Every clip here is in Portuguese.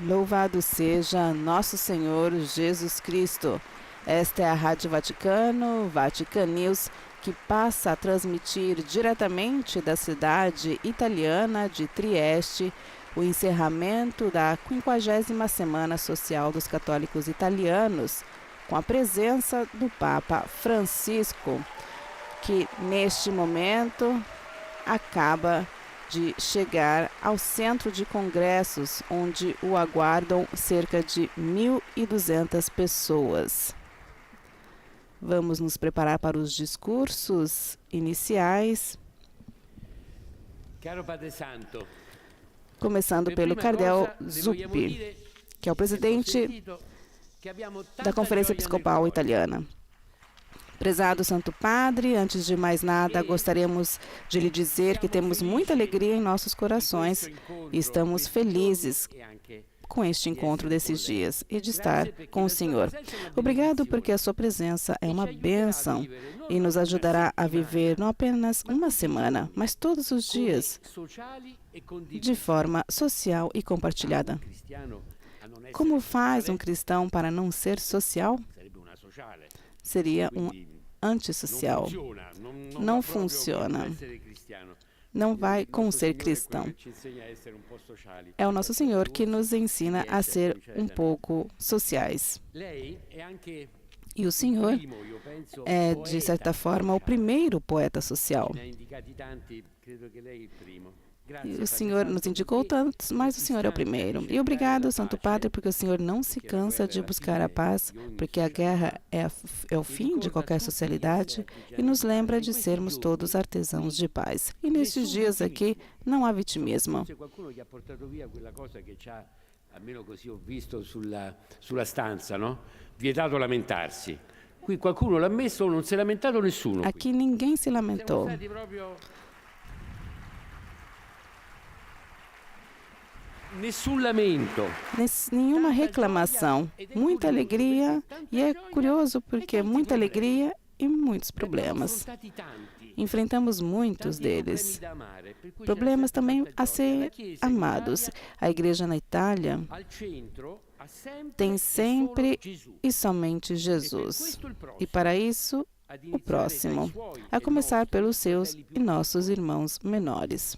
Louvado seja nosso Senhor Jesus Cristo. Esta é a Rádio Vaticano, Vatican News, que passa a transmitir diretamente da cidade italiana de Trieste o encerramento da 50ª Semana Social dos Católicos Italianos, com a presença do Papa Francisco, que neste momento acaba de chegar ao centro de congressos, onde o aguardam cerca de 1.200 pessoas. Vamos nos preparar para os discursos iniciais, começando pelo Cardeal Zuppi, que é o presidente da Conferência Episcopal Italiana. Prezado Santo Padre, antes de mais nada, gostaríamos de lhe dizer que temos muita alegria em nossos corações e estamos felizes com este encontro desses dias e de estar com o Senhor. Obrigado porque a sua presença é uma bênção e nos ajudará a viver não apenas uma semana, mas todos os dias, de forma social e compartilhada. Como faz um cristão para não ser social? Seria um antissocial. Não funciona. Não vai com ser cristão. É o nosso Senhor que nos ensina a ser um pouco sociais. E o Senhor é, de certa forma, o primeiro poeta social. E o Senhor nos indicou tantos, mas o Senhor é o primeiro. E obrigado, Santo Padre, porque o Senhor não se cansa de buscar a paz, porque a guerra é o fim de qualquer socialidade e nos lembra de sermos todos artesãos de paz. E nesses dias aqui não há vitimismo. Almeno così ho visto sulla stanza, no? Vietato lamentarsi. Qui qualcuno l'ha messo, non si è lamentato nessuno. Aqui ninguém se lamentou. Nessun lamento. Nenhuma reclamação. Muita alegria. E é curioso porque muita alegria e muitos problemas. Enfrentamos muitos deles. Problemas também a ser amados. A igreja na Itália tem sempre e somente Jesus. E para isso, o próximo, a começar pelos seus e nossos irmãos menores.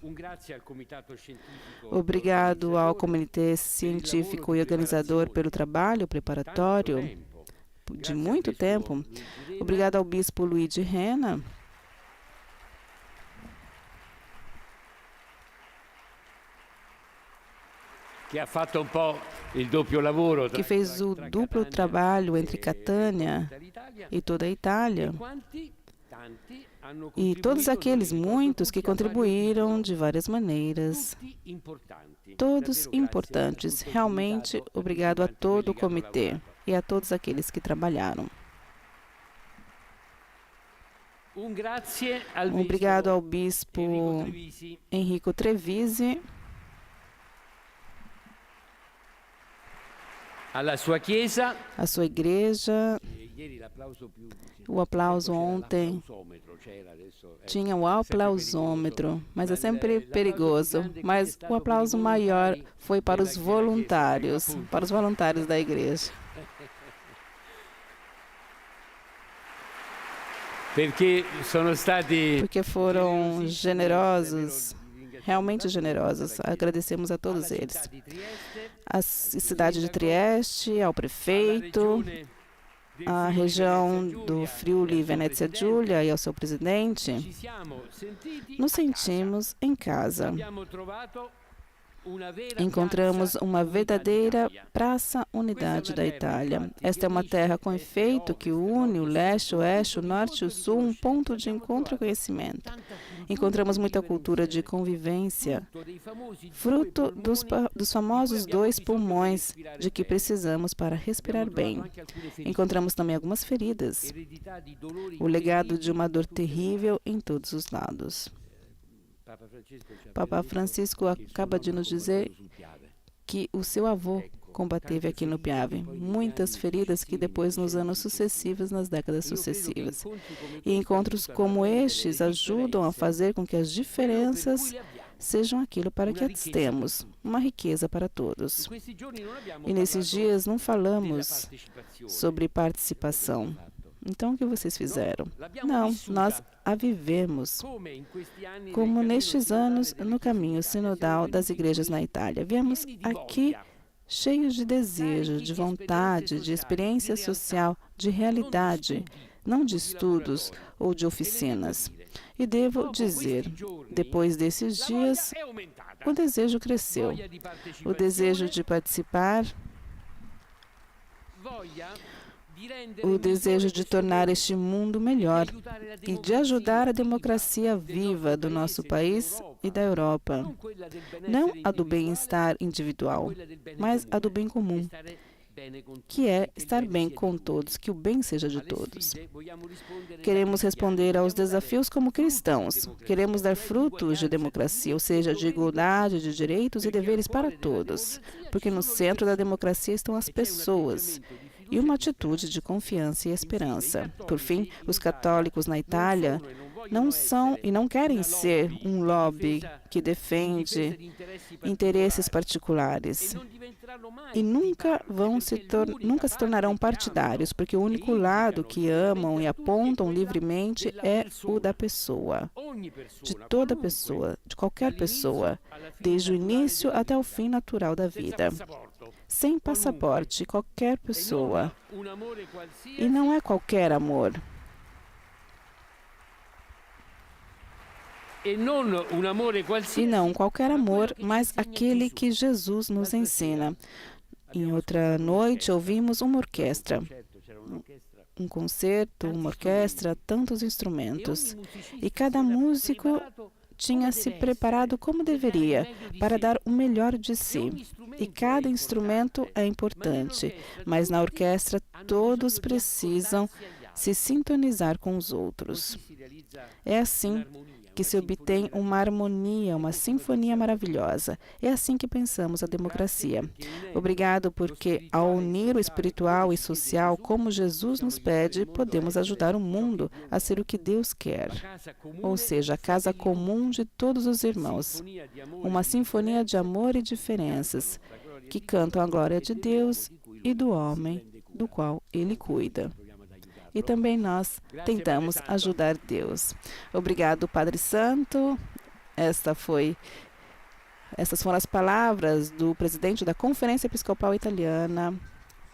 Obrigado ao Comitê Científico e Organizador pelo trabalho preparatório de muito tempo. Obrigado ao Bispo Luigi Rena, que fez o duplo trabalho entre Catânia e toda a Itália, e todos aqueles muitos que contribuíram de várias maneiras, todos importantes. Realmente, obrigado a todo o comitê e a todos aqueles que trabalharam. Obrigado ao Bispo Enrico Trevisi, a sua igreja. O aplauso ontem tinha o aplausômetro, mas é sempre perigoso. Mas o aplauso maior foi para os voluntários da igreja. Porque foram generosos, realmente generosos. Agradecemos a todos eles. A cidade de Trieste, ao prefeito, a região do Friuli Venezia Giulia e ao seu presidente. Nos sentimos em casa. Encontramos uma verdadeira Praça Unidade da Itália. Esta é uma terra com efeito que une o leste, o oeste, o norte e o sul, um ponto de encontro e conhecimento. Encontramos muita cultura de convivência, fruto dos famosos 2 pulmões de que precisamos para respirar bem. Encontramos também algumas feridas, o legado de uma dor terrível em todos os lados. Papa Francisco acaba de nos dizer que o seu avô combateve aqui no Piave. Muitas feridas que depois, nos anos sucessivos, nas décadas sucessivas. E encontros como estes ajudam a fazer com que as diferenças sejam aquilo para que as temos, uma riqueza para todos. E nesses dias não falamos sobre participação. Então, o que vocês fizeram? Não, nós a vivemos. Como nestes anos, no caminho sinodal das igrejas na Itália, viemos aqui cheios de desejo, de vontade, de experiência social, de realidade, não de estudos ou de oficinas. E devo dizer, depois desses dias, o desejo cresceu. O desejo de participar, o desejo de tornar este mundo melhor e de ajudar a democracia viva do nosso país e da Europa. Não a do bem-estar individual, mas a do bem comum, que é estar bem com todos, que o bem seja de todos. Queremos responder aos desafios como cristãos. Queremos dar frutos de democracia, ou seja, de igualdade, de direitos e deveres para todos, porque no centro da democracia estão as pessoas e uma atitude de confiança e esperança. Por fim, os católicos na Itália não são e não querem ser um lobby que defende interesses particulares e nunca se tornarão partidários, porque o único lado que amam e apontam livremente é o da pessoa, de toda pessoa, de qualquer pessoa, desde o início até o fim natural da vida. Sem passaporte, qualquer pessoa. E não é qualquer amor. E não qualquer amor, mas aquele que Jesus nos ensina. Em outra noite, ouvimos uma orquestra. Um concerto, uma orquestra, tantos instrumentos. E cada músico tinha se preparado como deveria, para dar o melhor de si. E cada instrumento é importante, mas na orquestra todos precisam se sintonizar com os outros. É assim que se obtém uma harmonia, uma sinfonia maravilhosa. É assim que pensamos a democracia. Obrigado porque, ao unir o espiritual e social, como Jesus nos pede, podemos ajudar o mundo a ser o que Deus quer. Ou seja, a casa comum de todos os irmãos. Uma sinfonia de amor e diferenças, que cantam a glória de Deus e do homem, do qual Ele cuida. E também nós tentamos ajudar Deus. Obrigado, Padre Santo. Essas foram as palavras do presidente da Conferência Episcopal Italiana,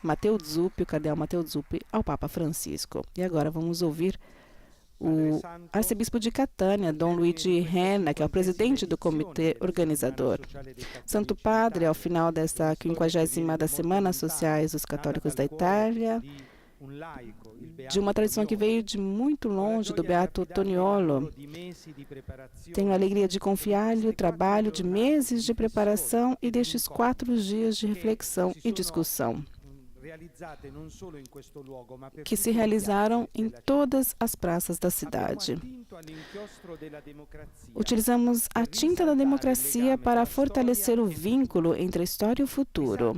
Matteo Zuppi, o cardeal Matteo Zuppi, ao Papa Francisco. E agora vamos ouvir o arcebispo de Catânia, Dom Luigi Renna, que é o presidente do comitê organizador. Santo Padre, ao final desta 50ª da Semana Sociais dos Católicos da Itália, de uma tradição que veio de muito longe, do Beato Toniolo. Tenho a alegria de confiar-lhe o trabalho de meses de preparação e destes 4 dias de reflexão e discussão, que se realizaram em todas as praças da cidade. Utilizamos a tinta da democracia para fortalecer o vínculo entre a história e o futuro.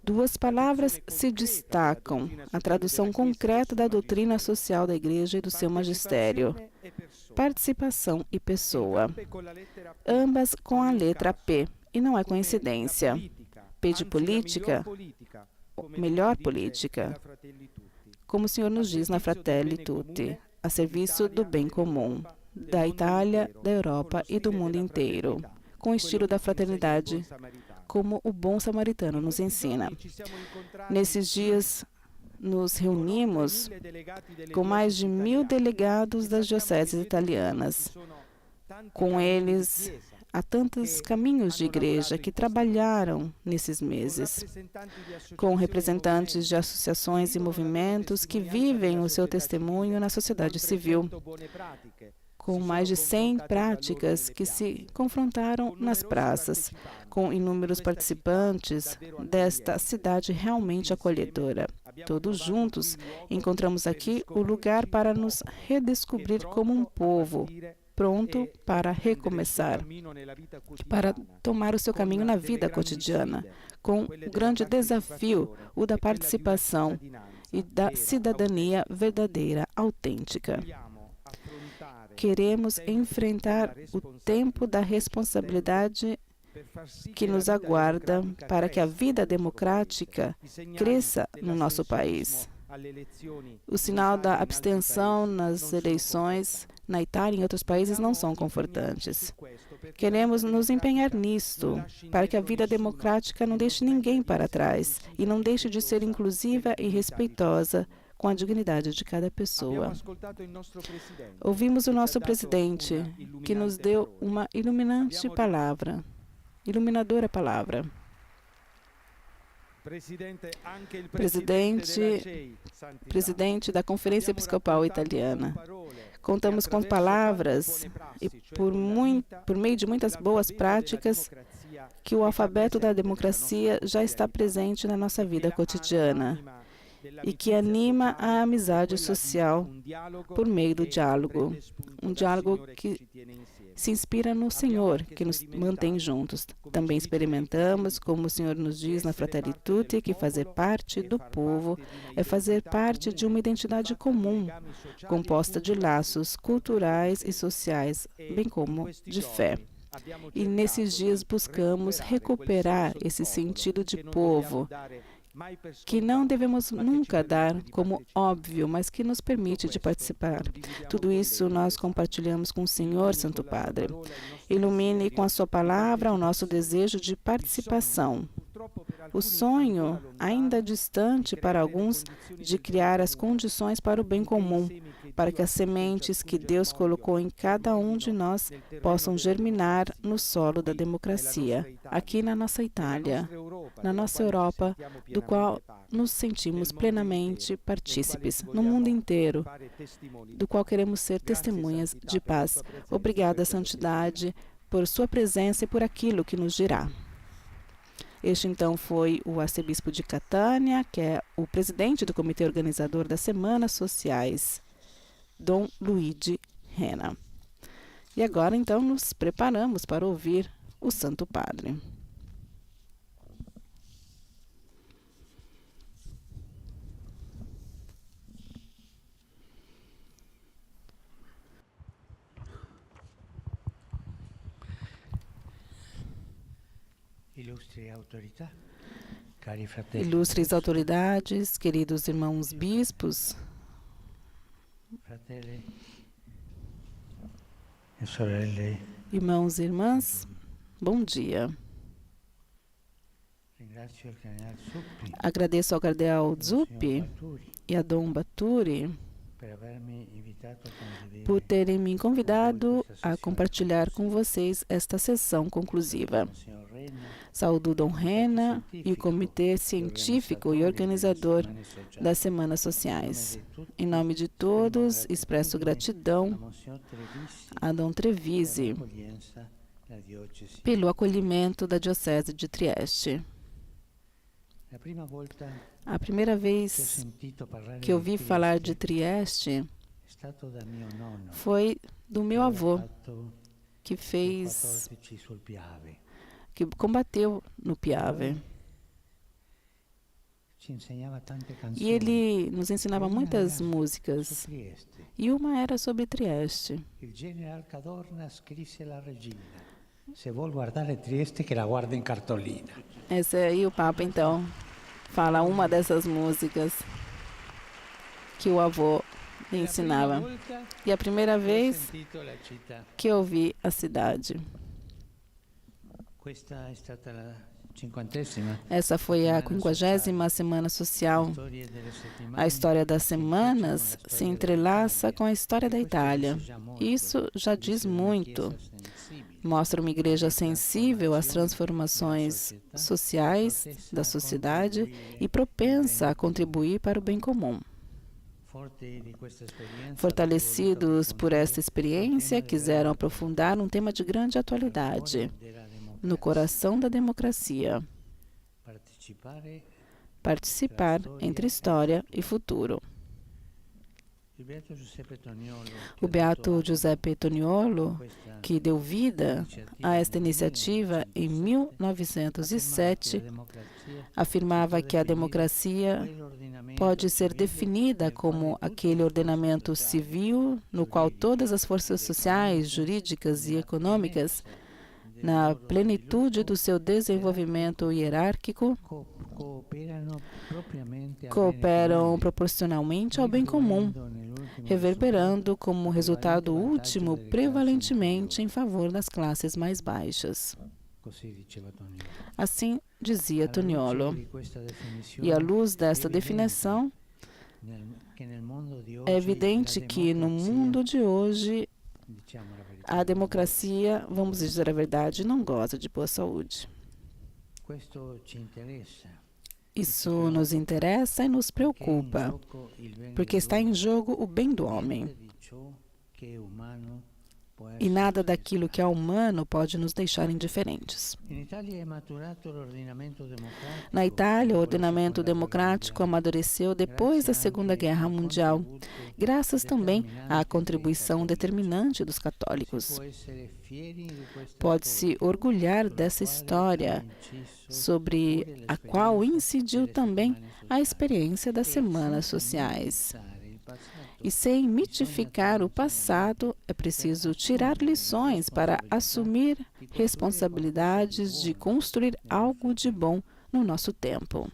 2 palavras se destacam, a tradução concreta da doutrina social da Igreja e do seu magistério: participação e pessoa. Ambas com a letra P, e não é coincidência. P de política, melhor política, como o Senhor nos diz na Fratelli Tutti, a serviço do bem comum, da Itália, da Europa e do mundo inteiro, com o estilo da fraternidade, como o bom samaritano nos ensina. Nesses dias, nos reunimos com mais de 1000 delegados das dioceses italianas. Com eles, há tantos caminhos de igreja que trabalharam nesses meses, com representantes de associações e movimentos que vivem o seu testemunho na sociedade civil, com mais de 100 práticas que se confrontaram nas praças, com inúmeros participantes desta cidade realmente acolhedora. Todos juntos, encontramos aqui o lugar para nos redescobrir como um povo, pronto para recomeçar, para tomar o seu caminho na vida cotidiana, com o grande desafio, o da participação e da cidadania verdadeira, autêntica. queremos enfrentar o tempo da responsabilidade que nos aguarda para que a vida democrática cresça no nosso país. O sinal da abstenção nas eleições na Itália e em outros países não são confortantes. Queremos nos empenhar nisto, para que a vida democrática não deixe ninguém para trás e não deixe de ser inclusiva e respeitosa com a dignidade de cada pessoa. Ouvimos o nosso presidente, que nos deu uma iluminadora palavra. Presidente da Conferência Episcopal Italiana. Contamos com palavras e por meio de muitas boas práticas que o alfabeto da democracia já está presente na nossa vida cotidiana e que anima a amizade social por meio do diálogo. Um diálogo que se inspira no Senhor, que nos mantém juntos. Também experimentamos, como o Senhor nos diz na Fratelli Tutti, que fazer parte do povo é fazer parte de uma identidade comum, composta de laços culturais e sociais, bem como de fé. E nesses dias buscamos recuperar esse sentido de povo, que não devemos nunca dar como óbvio, mas que nos permite de participar. Tudo isso nós compartilhamos com o Senhor, Santo Padre. Ilumine com a sua palavra o nosso desejo de participação. O sonho, ainda distante para alguns, de criar as condições para o bem comum, para que as sementes que Deus colocou em cada um de nós possam germinar no solo da democracia, aqui na nossa Itália, na nossa Europa, do qual nos sentimos plenamente partícipes, no mundo inteiro, do qual queremos ser testemunhas de paz. Obrigada, Santidade, por sua presença e por aquilo que nos dirá. Este, então, foi o arcebispo de Catânia, que é o presidente do comitê organizador das Semanas Sociais, Dom Luigi Rena. E agora, então, nos preparamos para ouvir o Santo Padre. Ilustres autoridades, queridos irmãos bispos, irmãos e irmãs, bom dia. Agradeço ao cardeal Zuppi e a Dom Baturi por terem me convidado a compartilhar com vocês esta sessão conclusiva. Saúdo Dom Rena e o Comitê Científico e Organizador das Semanas Sociais. Em nome de todos, expresso gratidão a Dom Trevisi pelo acolhimento da Diocese de Trieste. A primeira vez que ouvi falar de Trieste foi do meu avô, que combateu no Piave. E ele nos ensinava muitas músicas. E uma era sobre Trieste. Il general Cadorna scrisse la regina. Se vuol guardare Trieste, che la guarda in cartolina. Esse aí o Papa, então, fala uma dessas músicas que o avô me ensinava. E a primeira vez que eu vi a cidade. Essa foi a 50ª Semana Social. A história das semanas se entrelaça com a história da Itália. Isso já diz muito. Mostra uma igreja sensível às transformações sociais da sociedade e propensa a contribuir para o bem comum. Fortalecidos por esta experiência, quiseram aprofundar um tema de grande atualidade, no coração da democracia. Participar entre história e futuro. O beato Giuseppe Toniolo, que deu vida a esta iniciativa em 1907, afirmava que a democracia pode ser definida como aquele ordenamento civil no qual todas as forças sociais, jurídicas e econômicas, na plenitude do seu desenvolvimento hierárquico, cooperam proporcionalmente ao bem comum, reverberando como resultado último prevalentemente em favor das classes mais baixas. Assim dizia Toniolo. E à luz desta definição, é evidente que no mundo de hoje a democracia, vamos dizer a verdade, não goza de boa saúde. Isso nos interessa e nos preocupa, porque está em jogo o bem do homem. E nada daquilo que é humano pode nos deixar indiferentes. Na Itália, o ordenamento democrático amadureceu depois da Segunda Guerra Mundial, graças também à contribuição determinante dos católicos. Pode-se orgulhar dessa história, sobre a qual incidiu também a experiência das semanas sociais. E sem mitificar o passado, é preciso tirar lições para assumir responsabilidades de construir algo de bom no nosso tempo.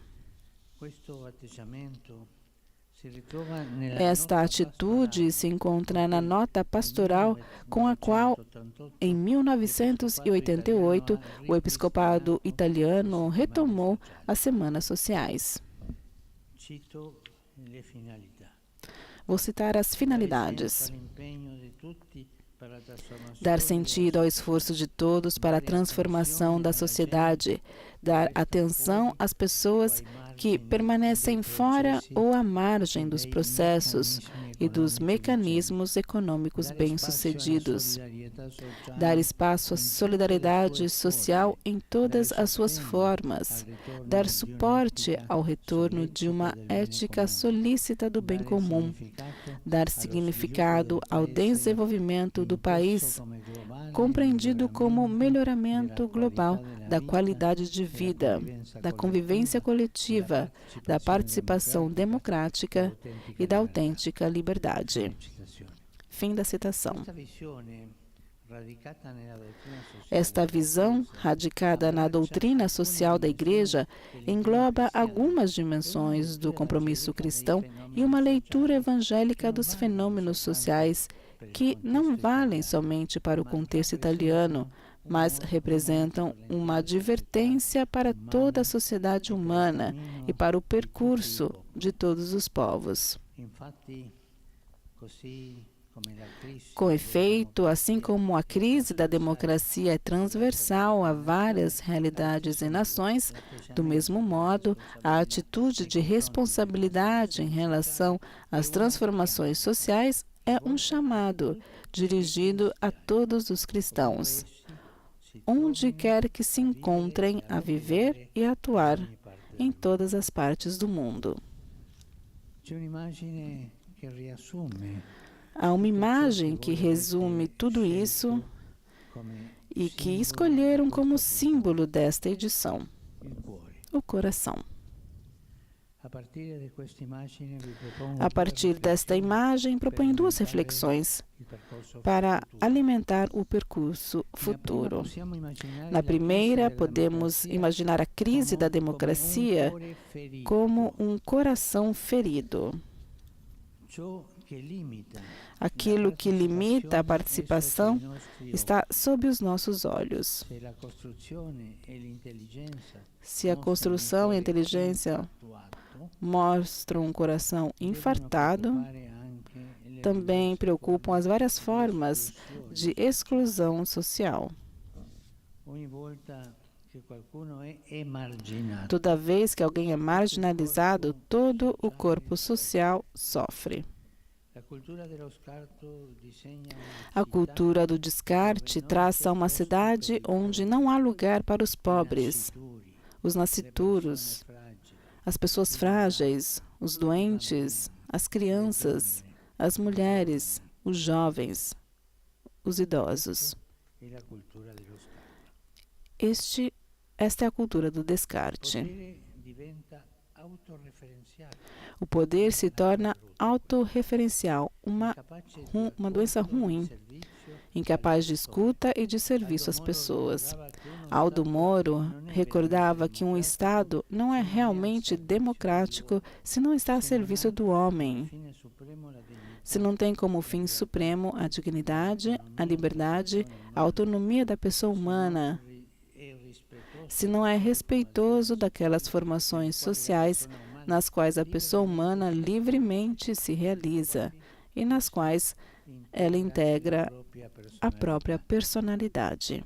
Esta atitude se encontra na nota pastoral com a qual, em 1988, o episcopado italiano retomou as semanas sociais. Vou citar as finalidades. Dar sentido ao esforço de todos para a transformação da sociedade, dar atenção às pessoas que permanecem fora ou à margem dos processos e dos mecanismos econômicos bem-sucedidos. Dar espaço à solidariedade social em todas as suas formas. Dar suporte ao retorno de uma ética solícita do bem comum. Dar significado ao desenvolvimento do país, compreendido como melhoramento global da qualidade de vida, da convivência coletiva, da participação democrática e da autêntica liberdade. Fim da citação. Esta visão, radicada na doutrina social da Igreja, engloba algumas dimensões do compromisso cristão e uma leitura evangélica dos fenômenos sociais que não valem somente para o contexto italiano, mas representam uma advertência para toda a sociedade humana e para o percurso de todos os povos. Com efeito, assim como a crise da democracia é transversal a várias realidades e nações, do mesmo modo, a atitude de responsabilidade em relação às transformações sociais é um chamado dirigido a todos os cristãos, onde quer que se encontrem a viver e atuar em todas as partes do mundo. Há uma imagem que resume tudo isso e que escolheram como símbolo desta edição: o coração. A partir desta imagem, proponho duas reflexões para alimentar o percurso futuro. Na primeira, podemos imaginar a crise da democracia como um coração ferido. Aquilo que limita a participação está sob os nossos olhos. Se a construção e a inteligência mostram um coração infartado, também preocupam as várias formas de exclusão social. Toda vez que alguém é marginalizado, todo o corpo social sofre. A cultura do descarte traça uma cidade onde não há lugar para os pobres, os nascituros, as pessoas frágeis, os doentes, as crianças, as mulheres, os jovens, os idosos. Esta é a cultura do descarte. O poder se torna autorreferencial, uma doença ruim, incapaz de escuta e de serviço às pessoas. Aldo Moro recordava que um Estado não é realmente democrático se não está a serviço do homem, se não tem como fim supremo a dignidade, a liberdade, a autonomia da pessoa humana, se não é respeitoso daquelas formações sociais nas quais a pessoa humana livremente se realiza e nas quais ela integra a própria personalidade.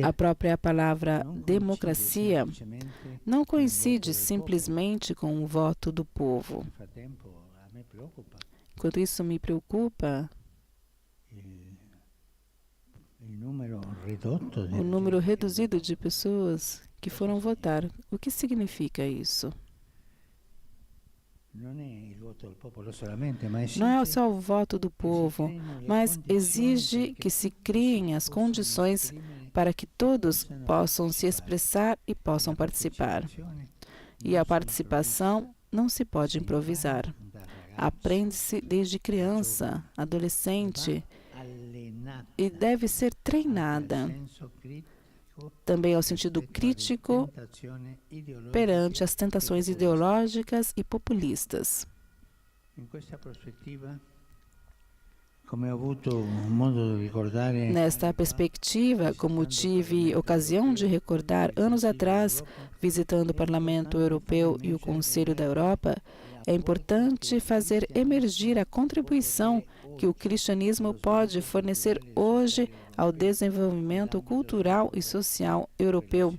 A própria palavra democracia não coincide simplesmente com o voto do povo. Enquanto isso me preocupa, o número reduzido de pessoas que foram votar. O que significa isso? Não é só o voto do povo, mas exige que se criem as condições para que todos possam se expressar e possam participar. E a participação não se pode improvisar. Aprende-se desde criança, adolescente, e deve ser treinada também ao sentido crítico perante as tentações ideológicas e populistas. Nesta perspectiva, como tive ocasião de recordar anos atrás, visitando o Parlamento Europeu e o Conselho da Europa, é importante fazer emergir a contribuição que o cristianismo pode fornecer hoje ao desenvolvimento cultural e social europeu,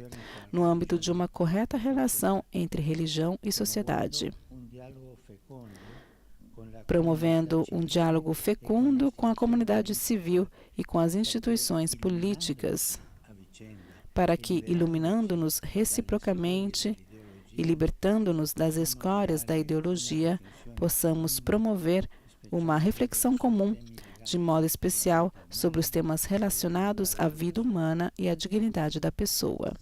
no âmbito de uma correta relação entre religião e sociedade, promovendo um diálogo fecundo com a comunidade civil e com as instituições políticas, para que, iluminando-nos reciprocamente e libertando-nos das escórias da ideologia, possamos promover uma reflexão comum, de modo especial, sobre os temas relacionados à vida humana e à dignidade da pessoa.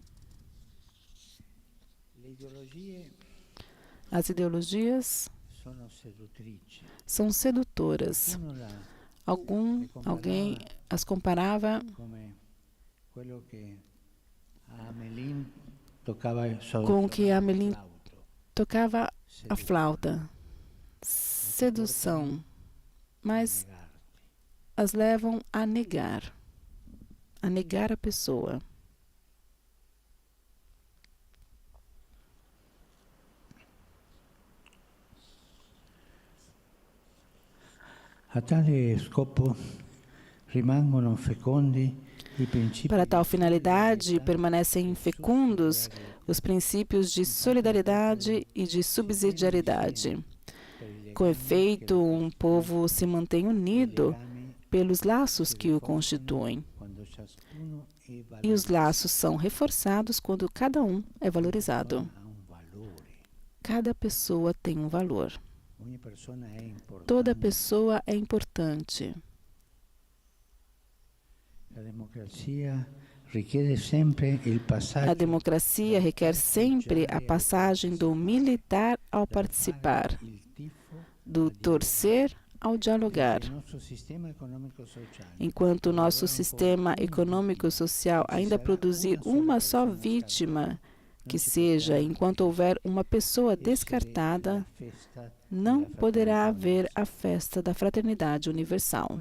As ideologias são sedutoras. Alguém as comparava com que Amélie tocava a flauta. Sedução, mas as levam a negar a pessoa. A tale scopo rimangono fecondi i princípios. Para tal finalidade, permanecem fecundos os princípios de solidariedade e de subsidiariedade. Com efeito, um povo se mantém unido pelos laços que o constituem. E os laços são reforçados quando cada um é valorizado. Cada pessoa tem um valor. Toda pessoa é importante. A democracia requer sempre a passagem do militar ao participar, do torcer ao dialogar. Enquanto o nosso sistema econômico-social ainda produzir uma só vítima, que seja, enquanto houver uma pessoa descartada, não poderá haver a festa da fraternidade universal.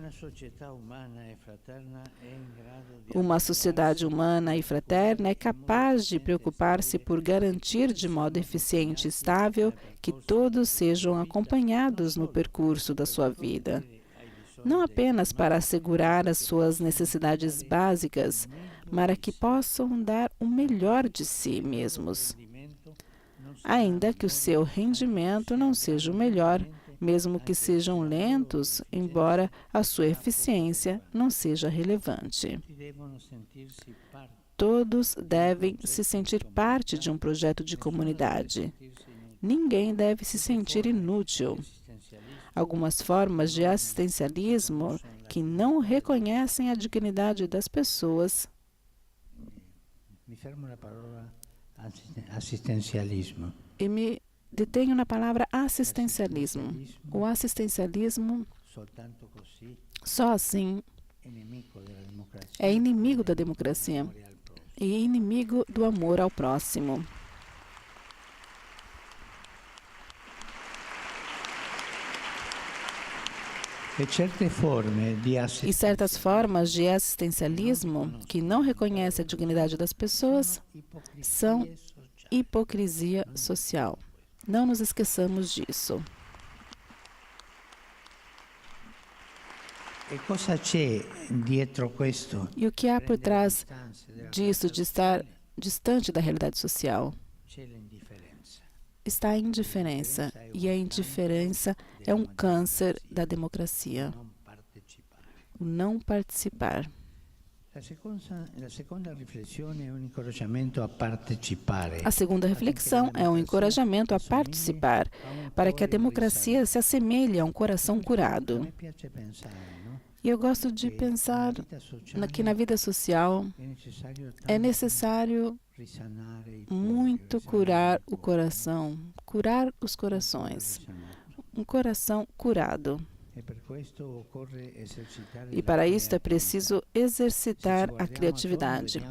Uma sociedade humana e fraterna é capaz de preocupar-se por garantir de modo eficiente e estável que todos sejam acompanhados no percurso da sua vida. Não apenas para assegurar as suas necessidades básicas, mas que possam dar o melhor de si mesmos, ainda que o seu rendimento não seja o melhor, mesmo que sejam lentos, embora a sua eficiência não seja relevante. Todos devem se sentir parte de um projeto de comunidade. Ninguém deve se sentir inútil. Algumas formas de assistencialismo que não reconhecem a dignidade das pessoas. Mi fermo na parola assistencialismo. E me detenho na palavra assistencialismo. O assistencialismo, Soltanto così só assim, è nemico della democrazia. é inimigo da democracia e inimigo do amor ao próximo. E certe forme di E certas formas de assistencialismo que não reconhecem a dignidade das pessoas são hipocrisia social. Não nos esqueçamos disso. E cosa c'è dietro questo? E o que há por trás disso, de estar distante da realidade social? C'è l'indifferenza. Está a indiferença. E a indiferença é um câncer da democracia. Non partecipare. O não participar. La seconda riflessione è un incoraggiamento a partecipare. A segunda reflexão é um encorajamento a participar, para que a democracia se assemelhe a um coração curado. Mi piace pensare, no? E eu gosto de pensar que na vida social é necessário risanare i muito curar o coração, curar os corações. Um coração curado. E para isso é preciso exercitar a criatividade.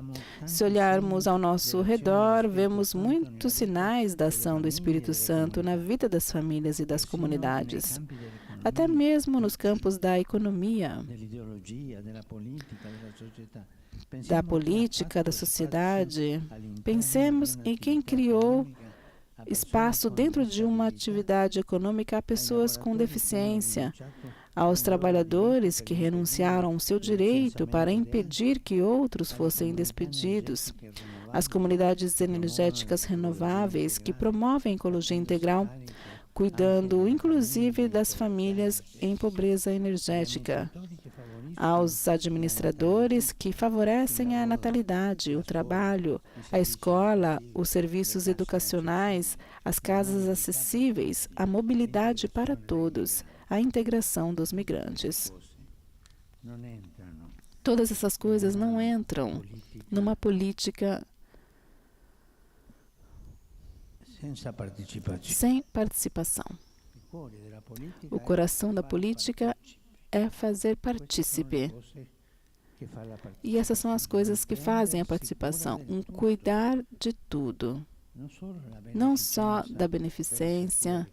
Se olharmos ao nosso redor, vemos muitos sinais da ação do Espírito Santo na vida das famílias e das comunidades. Até mesmo nos campos da economia, da política, da sociedade. Pensemos em quem criou espaço dentro de uma atividade econômica a pessoas com deficiência, aos trabalhadores que renunciaram ao seu direito para impedir que outros fossem despedidos, às comunidades energéticas renováveis que promovem a ecologia integral, cuidando inclusive das famílias em pobreza energética, aos administradores que favorecem a natalidade, o trabalho, a escola, os serviços educacionais, as casas acessíveis, a mobilidade para todos, a integração dos migrantes. Todas essas coisas não entram numa política sem participação. O coração da política é fazer partícipe. E essas são as coisas que fazem a participação. Um cuidar de tudo. Não só da beneficência,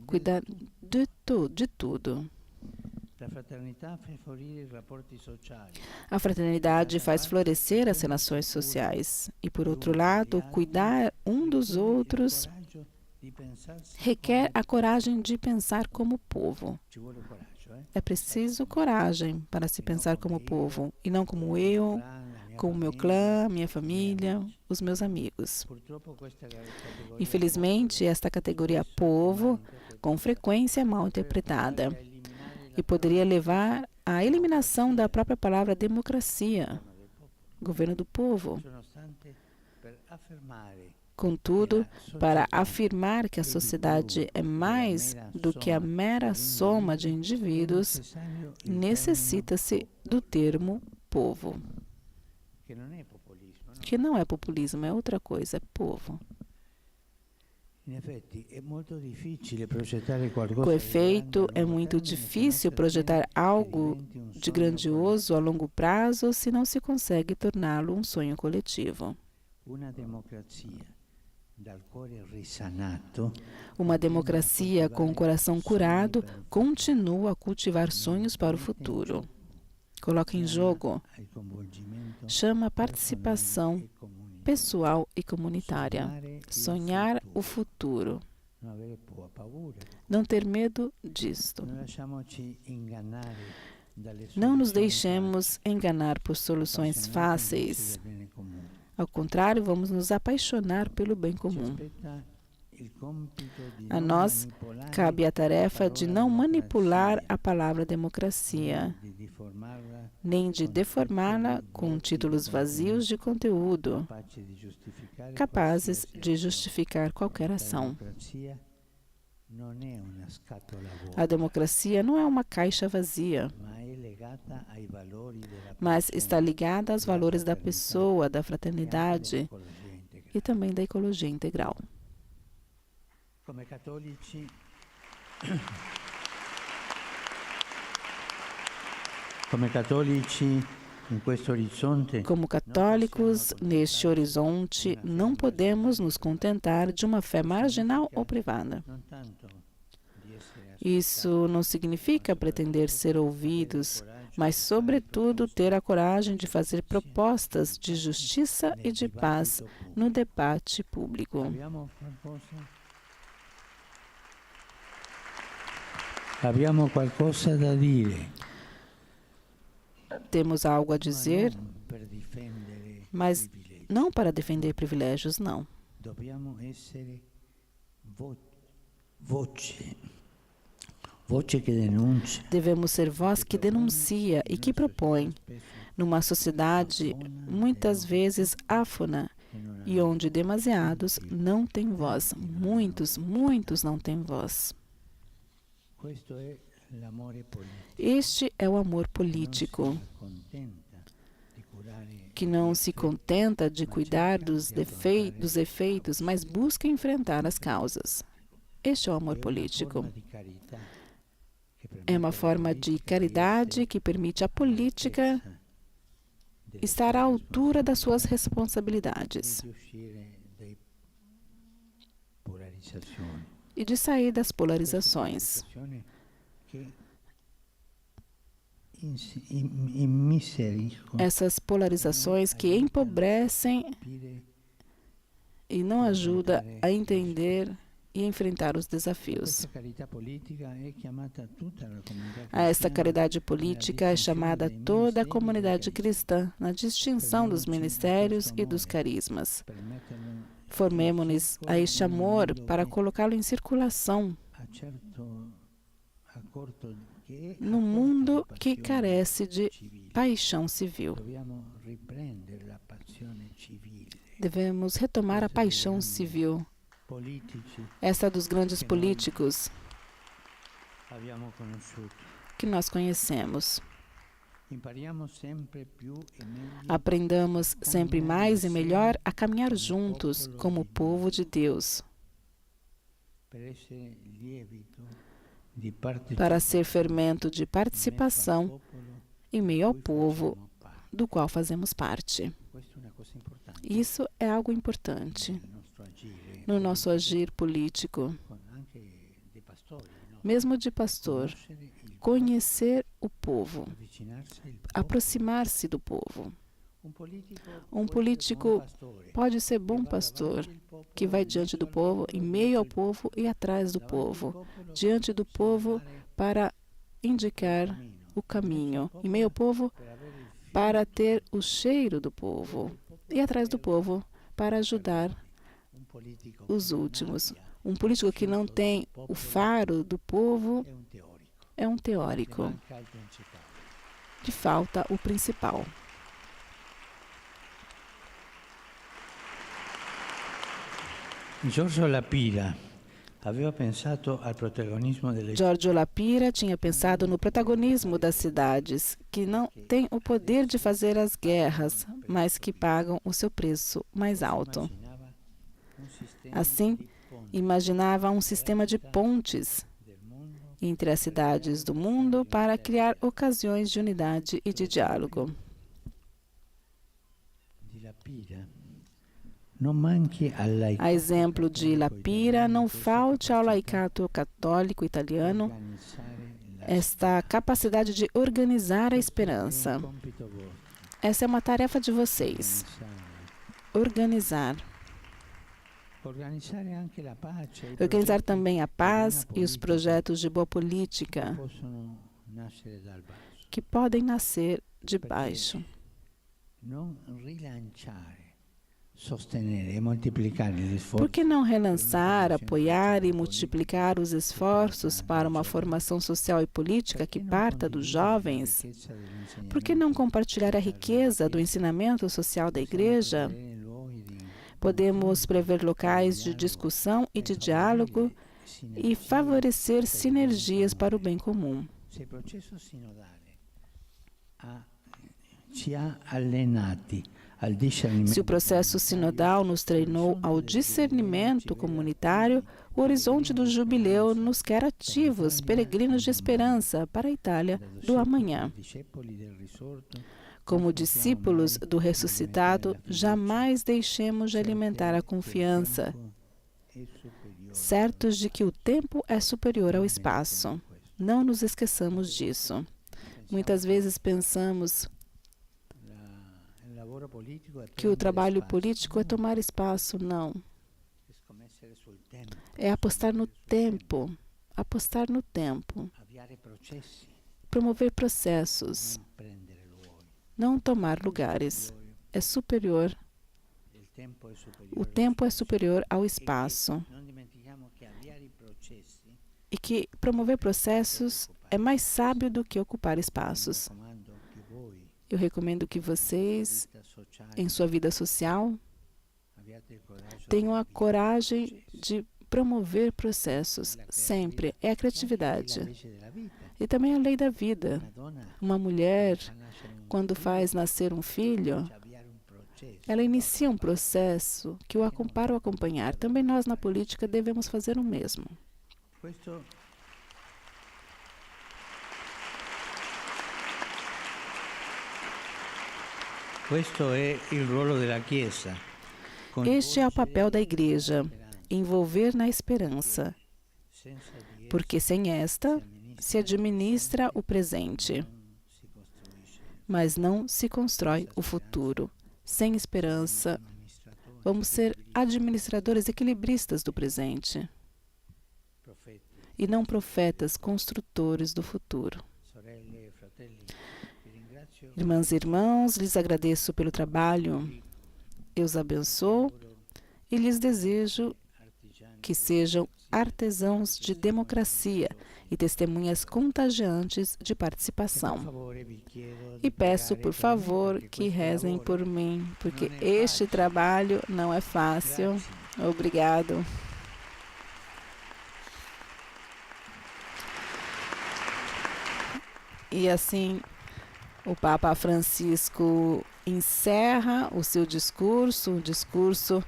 cuidar de tudo. A fraternidade faz florescer as relações sociais. E, por outro lado, cuidar um dos outros requer a coragem de pensar como povo. É preciso coragem para se pensar como povo, e não como eu, como o meu clã, minha família, os meus amigos. Infelizmente, esta categoria povo, com frequência, é mal interpretada e poderia levar à eliminação da própria palavra democracia, governo do povo. Contudo, para afirmar que a sociedade é mais do que a mera soma de indivíduos, necessita-se do termo povo. Que não é populismo, é outra coisa, é povo. Com efeito, é muito difícil projetar algo de grandioso a longo prazo se não se consegue torná-lo um sonho coletivo. Uma democracia com o coração curado continua a cultivar sonhos para o futuro. Coloca em jogo, chama a participação pessoal e comunitária. Sonhar o futuro. Não ter medo disto. Não nos deixemos enganar por soluções fáceis. Ao contrário, vamos nos apaixonar pelo bem comum. A nós cabe a tarefa de não manipular a palavra democracia, nem de deformá-la com títulos vazios de conteúdo, capazes de justificar qualquer ação. A democracia não é uma caixa vazia, mas está ligada aos valores da pessoa, da fraternidade e também da ecologia integral. Como católicos, neste horizonte, não podemos nos contentar de uma fé marginal ou privada. Isso não significa pretender ser ouvidos, mas, sobretudo, ter a coragem de fazer propostas de justiça e de paz no debate público. Abbiamo qualcosa da dire. Temos algo a dizer, mas não para defender privilégios, não. Dobbiamo essere voce che denuncia. Devemos ser voz que denuncia e que propõe, numa sociedade muitas vezes áfona e onde demasiados não têm voz. Muitos não têm voz. Este é o amor político, que não se contenta de cuidar dos efeitos, mas busca enfrentar as causas. Este é o amor político. É uma forma de caridade que permite à política estar à altura das suas responsabilidades e de sair das polarizações. Essas polarizações que empobrecem e não ajudam a entender e enfrentar os desafios. A esta caridade política é chamada toda a comunidade cristã, na distinção dos ministérios e dos carismas. Formemo-nos a este amor para colocá-lo em circulação no mundo que carece de paixão civil. Devemos retomar a paixão civil, essa dos grandes políticos que nós conhecemos. Aprendamos sempre mais e melhor a caminhar juntos como povo de Deus, para ser fermento de participação em meio ao povo do qual fazemos parte. Isso é algo importante no nosso agir político, mesmo de pastor. Conhecer o povo, aproximar-se do povo. Um político pode ser bom pastor, que vai diante do povo, em meio ao povo e atrás do povo, diante do povo para indicar o caminho, em meio ao povo para ter o cheiro do povo e atrás do povo para ajudar os últimos. Um político que não tem o faro do povo é um teórico. Que falta o principal. Giorgio Lapira tinha pensado no protagonismo das cidades, que não têm o poder de fazer as guerras, mas que pagam o seu preço mais alto. Assim, imaginava um sistema de pontes entre as cidades do mundo para criar ocasiões de unidade e de diálogo. A exemplo de Lapira, não falte ao laicato católico italiano esta capacidade de organizar a esperança. Essa é uma tarefa de vocês. Organizar. Organizar também a paz e os projetos de boa política que podem nascer de baixo. sostenere e moltiplicare gli Por sforzi. que não relançar, apoiar e multiplicar os esforços para uma formação social e política que parta dos jovens? Por que não compartilhar a riqueza do ensinamento social da Igreja? Podemos prever locais de discussão e de diálogo e favorecer sinergias para o bem comum. Se il processo sinodale ci ha allenati al discernimento, Se o processo sinodal nos treinou ao discernimento comunitário, o horizonte do jubileu nos quer ativos, peregrinos de esperança para a Itália do amanhã. discepoli del risorto, Como discípulos do ressuscitado, jamais deixemos de alimentar a confiança, è superiore. certos de que o tempo é superior ao espaço. Não nos esqueçamos disso. Muitas vezes pensamos Il lavoro politico è que o prendere trabalho spazio, político é tomar espaço. Não. è scommettere sul tempo, É apostar no tempo. Apostar no tempo. avviare processi, Promover processos. non prendere luoghi. Não tomar lugares. É superior. Il tempo è superiore. O tempo é superior ao espaço. Non dimentichiamo che avviare i processi E que promover processos é mais sábio do que ocupar espaços. comando che voi Eu recomendo que vocês, vita sociale em sua vida social, abbiate il coraggio tenham a coragem de promover processos. Sempre. É a la criatividade. legge della vita. E também a lei da vida. Una donna Uma mulher, fa nascere un quando faz nascer um filho, comincia a avviare un processo. ela inicia um processo que o para o acompanhar. Também nós, na política, devemos fazer o mesmo. Questo è il ruolo della Chiesa. Este é o papel da Igreja, envolver na esperança, Senza di porque sem esta se administra o presente, si costruisce mas não se constrói o futuro. Sem esperança, vamos ser administradores equilibristas do presente profeti, e não profetas construtores do futuro. sorelle e fratelli. Vi ringrazio Irmãs e irmãos, lhes agradeço pelo trabalho, eu os abençoo e lhes desejo artigiani. que sejam artesãos de democracia e testemunhas contagiantes de Per participação. favore vi chiedo E di peço, pregare por per me, favor, perché que questo rezem lavoro por mim, porque não é este fácil. trabalho não é fácil. Grazie. Obrigado. E assim, o Papa Francisco encerra o seu discurso, o discurso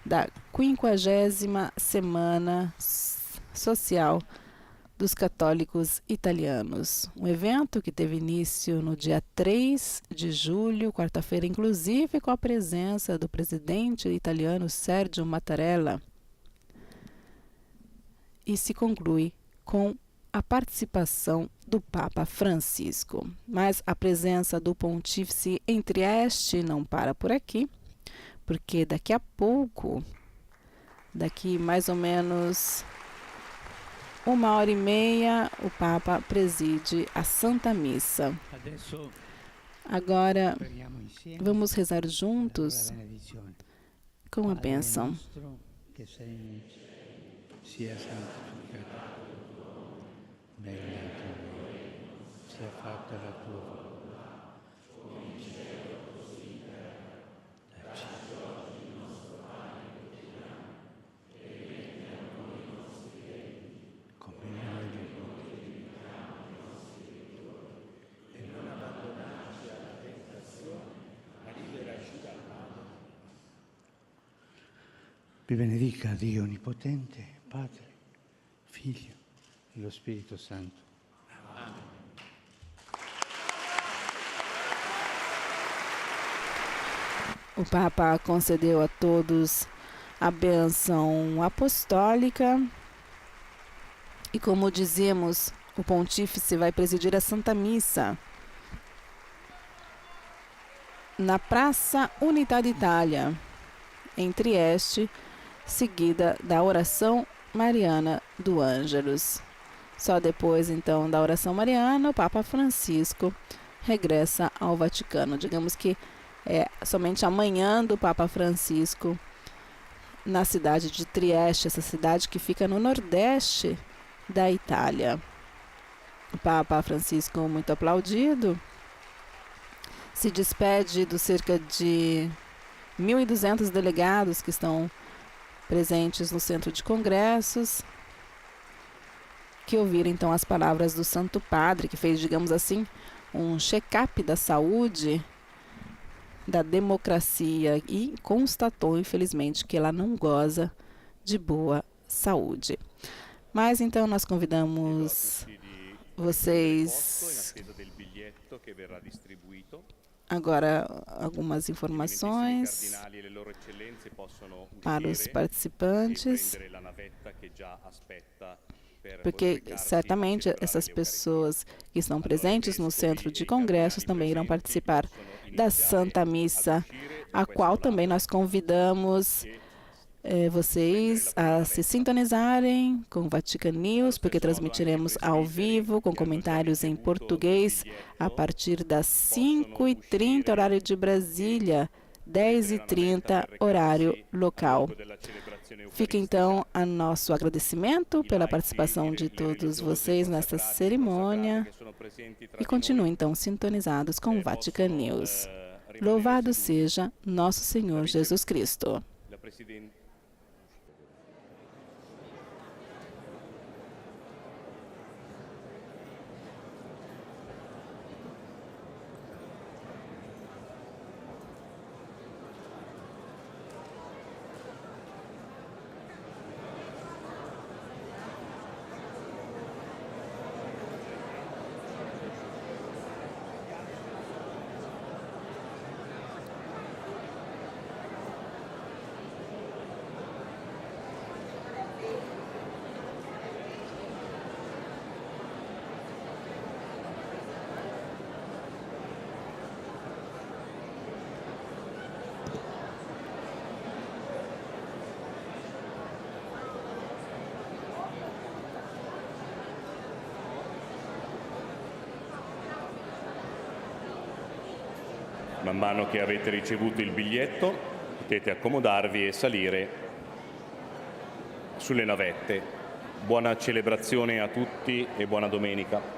da 50ª Semana Social dos Católicos Italianos. Um evento que teve início no dia 3 de julho, quarta-feira, inclusive com a presença do presidente italiano Sergio Mattarella, e se conclui com a participação do Papa Francisco. Mas a presença do Pontífice em Trieste não para por aqui, porque daqui a pouco, daqui mais ou menos 1h30, o Papa preside a Santa Missa. Adesso Agora preghiamo insieme vamos rezar per juntos la benedizione. com a Padre bênção. nostro che sei nei cieli, sia santificato, venga il tuo regno, sia fatta la tua volontà, come in cielo così in terra. Dacci oggi il nostro pane quotidiano e rimetti a noi i nostri debiti, come noi li rimettiamo ai nostri debitori, e non abbandonarci alla tentazione, ma liberaci dal male. Vi benedica Dio Onnipotente, Padre, Figlio e lo Spirito Santo. O Papa concedeu a todos a bênção apostólica e, como dizíamos, o Pontífice vai presidir a Santa Missa na Praça Unità d'Italia, em Trieste, seguida da oração mariana do Ângelus. Só depois, então, da oração mariana, o Papa Francisco regressa ao Vaticano. Digamos que somente amanhã do Papa Francisco na cidade de Trieste, essa cidade que fica no nordeste da Itália. O Papa Francisco, muito aplaudido, se despede dos cerca de 1.200 delegados que estão presentes no Centro de Congressos, que ouviram então as palavras do Santo Padre, que fez, digamos assim, um check-up da saúde, da democracia, e constatou, infelizmente, que ela não goza de boa saúde. Mas então nós convidamos vocês agora algumas informações para os participantes, porque certamente essas pessoas que estão presentes no Centro de Congressos também irão participar da Santa Missa, a qual também nós convidamos vocês a se sintonizarem com o Vatican News, porque transmitiremos ao vivo com comentários em português a partir das 5h30, horário de Brasília, 10h30, horário local. Fica então a nosso agradecimento pela participação de todos vocês nesta cerimônia e continuem então sintonizados com o Vatican News. Louvado seja nosso Senhor Jesus Cristo. Man mano che avete ricevuto il biglietto, potete accomodarvi e salire sulle navette. Buona celebrazione a tutti e buona domenica.